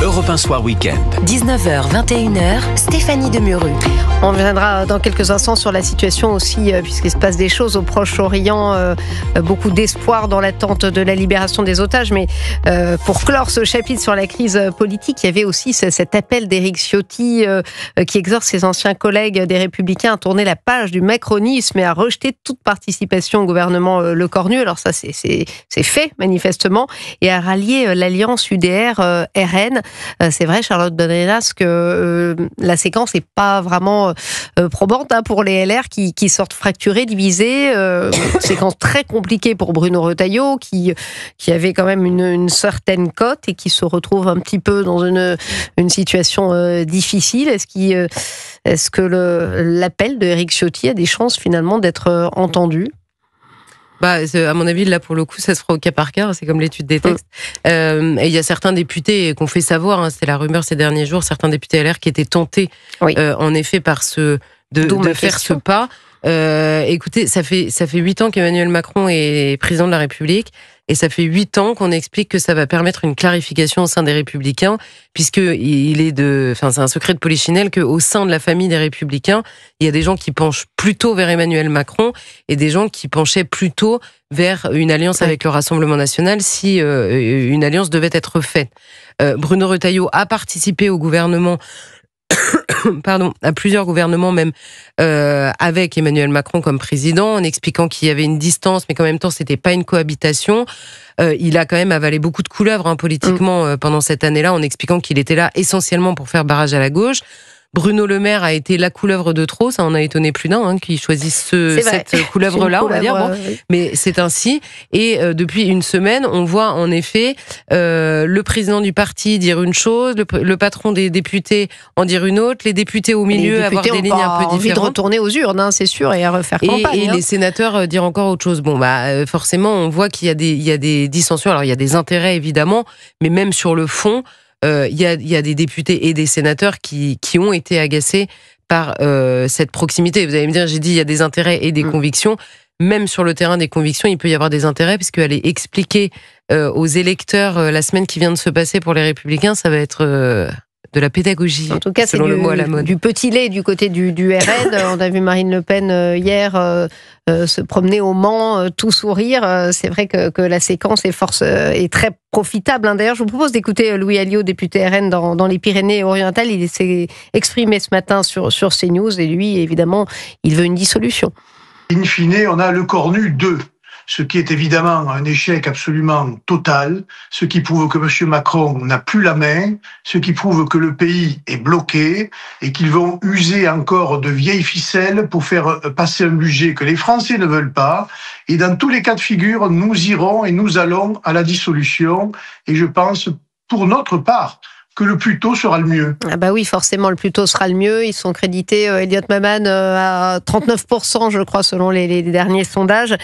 Europe 1 Soir Week-end. 19h, 21h, Stéphanie Demuru. On reviendra dans quelques instants sur la situation aussi, puisqu'il se passe des choses au Proche-Orient, beaucoup d'espoir dans l'attente de la libération des otages. Mais pour clore ce chapitre sur la crise politique, il y avait aussi cet appel d'Éric Ciotti qui exhorte ses anciens collègues des Républicains à tourner la page du macronisme et à rejeter toute participation au gouvernement Le Cornu. Alors ça, c'est fait, manifestement, et à rallier l'alliance UDR-RN. C'est vrai, Charlotte Dornelas, que la séquence n'est pas vraiment probante pour les LR qui sortent fracturés, divisés. Séquence très compliquée pour Bruno Retailleau, qui avait quand même une certaine cote et qui se retrouve un petit peu dans une situation difficile. Est-ce que l'appel de Éric Ciotti a des chances finalement d'être entendu ? À mon avis, là, pour le coup, ça se fera au cas par cas. C'est comme l'étude des textes. Et il y a certains députés qu'on fait savoir, c'était la rumeur ces derniers jours, certains députés LR qui étaient tentés, en effet, de faire ce pas. Écoutez, ça fait 8 ans qu'Emmanuel Macron est président de la République. Et ça fait 8 ans qu'on explique que ça va permettre une clarification au sein des Républicains, puisque c'est un secret de polichinelle qu'au sein de la famille des Républicains, il y a des gens qui penchent plutôt vers Emmanuel Macron et des gens qui penchaient plutôt vers une alliance avec le Rassemblement national si une alliance devait être faite. Bruno Retailleau a participé au gouvernement à plusieurs gouvernements même avec Emmanuel Macron comme président, en expliquant qu'il y avait une distance, mais qu'en même temps c'était pas une cohabitation. Il a quand même avalé beaucoup de couleuvres politiquement pendant cette année-là, en expliquant qu'il était là essentiellement pour faire barrage à la gauche. Bruno Le Maire a été la couleuvre de trop, ça en a étonné plus d'un qui choisisse cette couleuvre-là, on va dire. Oui. Mais c'est ainsi. Et depuis une semaine, on voit en effet le président du parti dire une chose, le patron des députés en dire une autre, les députés au milieu avoir des lignes un peu différentes. Envie de retourner aux urnes, c'est sûr, et à refaire campagne. Et les sénateurs dire encore autre chose. Forcément, on voit qu'il y a des dissensions. Alors il y a des intérêts évidemment, mais même sur le fond. Il y a des députés et des sénateurs qui ont été agacés par cette proximité. Vous allez me dire, j'ai dit il y a des intérêts et des convictions. Même sur le terrain des convictions, il peut y avoir des intérêts, puisqu'aller expliquer aux électeurs la semaine qui vient de se passer pour les Républicains, ça va être de la pédagogie. En tout cas, c'est du petit lait du côté du RN. On a vu Marine Le Pen hier se promener au Mans, tout sourire. C'est vrai que la séquence est très profitable. D'ailleurs, je vous propose d'écouter Louis Alliot, député RN dans les Pyrénées-Orientales. Il s'est exprimé ce matin sur CNews et lui, évidemment, il veut une dissolution. In fine, on a Le Cornu 2. Ce qui est évidemment un échec absolument total, ce qui prouve que M. Macron n'a plus la main, ce qui prouve que le pays est bloqué et qu'ils vont user encore de vieilles ficelles pour faire passer un budget que les Français ne veulent pas. Et dans tous les cas de figure, nous irons et nous allons à la dissolution. Et je pense, pour notre part, que le plus tôt sera le mieux. Oui, forcément, le plus tôt sera le mieux. Ils sont crédités, Elliot Maman, à 39%, je crois, selon les derniers sondages.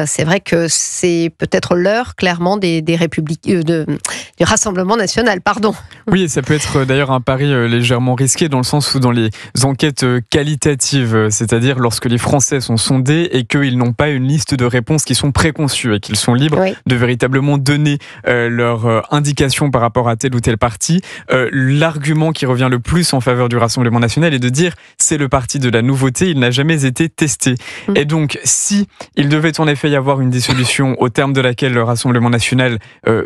C'est vrai que c'est peut-être l'heure, clairement, du Rassemblement national, pardon. Oui, et ça peut être d'ailleurs un pari légèrement risqué, dans le sens où dans les enquêtes qualitatives, c'est-à-dire lorsque les Français sont sondés et qu'ils n'ont pas une liste de réponses qui sont préconçues et qu'ils sont libres de véritablement donner leur indication par rapport à tel ou tel parti, l'argument qui revient le plus en faveur du Rassemblement national est de dire c'est le parti de la nouveauté, il n'a jamais été testé. Et donc, si il devait en effet y avoir une dissolution au terme de laquelle le Rassemblement national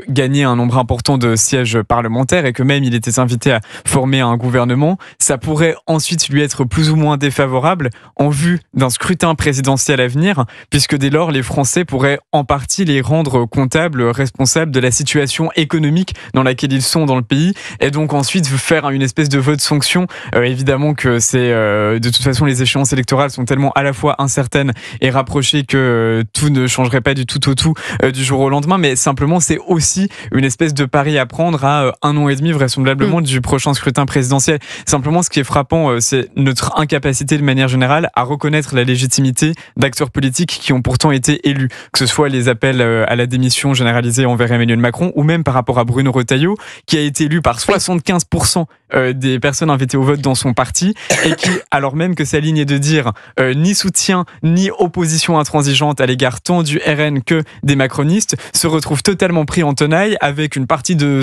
gagnait un nombre important de sièges parlementaires et que même il était invité à former un gouvernement, ça pourrait ensuite lui être plus ou moins défavorable en vue d'un scrutin présidentiel à venir, puisque dès lors, les Français pourraient en partie les rendre comptables, responsables de la situation économique dans laquelle ils sont dans le pays. Et donc ensuite faire une espèce de vote sanction. Évidemment que c'est de toute façon les échéances électorales sont tellement à la fois incertaines et rapprochées que tout ne changerait pas du tout au tout du jour au lendemain, mais simplement c'est aussi une espèce de pari à prendre à 1 an et demi vraisemblablement du prochain scrutin présidentiel. Simplement, ce qui est frappant, c'est notre incapacité de manière générale à reconnaître la légitimité d'acteurs politiques qui ont pourtant été élus, que ce soit les appels à la démission généralisée envers Emmanuel Macron ou même par rapport à Bruno Retailleau qui a été élu par 75% des personnes invitées au vote dans son parti, et qui, alors même que sa ligne est de dire ni soutien ni opposition intransigeante à l'égard tant du RN que des macronistes, se retrouve totalement pris en tenaille avec une partie de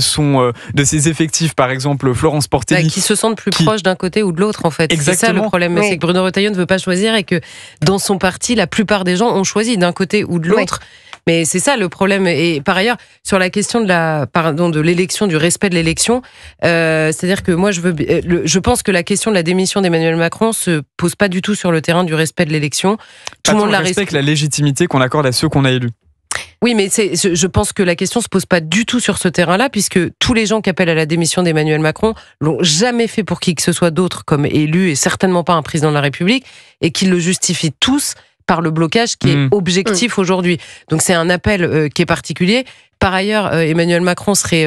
ses effectifs, par exemple Florence Portelli, qui se sentent plus proches d'un côté ou de l'autre, en fait. Exactement. C'est ça le problème, c'est que Bruno Retailleau ne veut pas choisir, et que dans son parti, la plupart des gens ont choisi d'un côté ou de l'autre. Mais c'est ça le problème. Et par ailleurs, sur la question de l'élection, du respect de l'élection, c'est-à-dire que moi, je pense que la question de la démission d'Emmanuel Macron se pose pas du tout sur le terrain du respect de l'élection. Tout le monde respecte la légitimité qu'on accorde à ceux qu'on a élus. Oui, mais je pense que la question se pose pas du tout sur ce terrain-là, puisque tous les gens qui appellent à la démission d'Emmanuel Macron l'ont jamais fait pour qui que ce soit d'autre comme élu, et certainement pas un président de la République, et qu'ils le justifient tous par le blocage qui est objectif aujourd'hui. Donc c'est un appel qui est particulier. Par ailleurs, Emmanuel Macron serait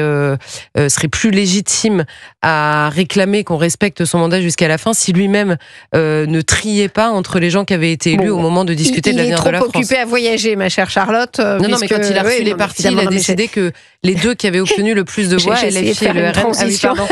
plus légitime à réclamer qu'on respecte son mandat jusqu'à la fin si lui-même ne triait pas entre les gens qui avaient été élus au moment de discuter de l'avenir de la France. Il est trop occupé à voyager, ma chère Charlotte. Non, mais quand il a reçu les partis, il a décidé que les deux qui avaient obtenu le plus de voix, LFI et le RN... non.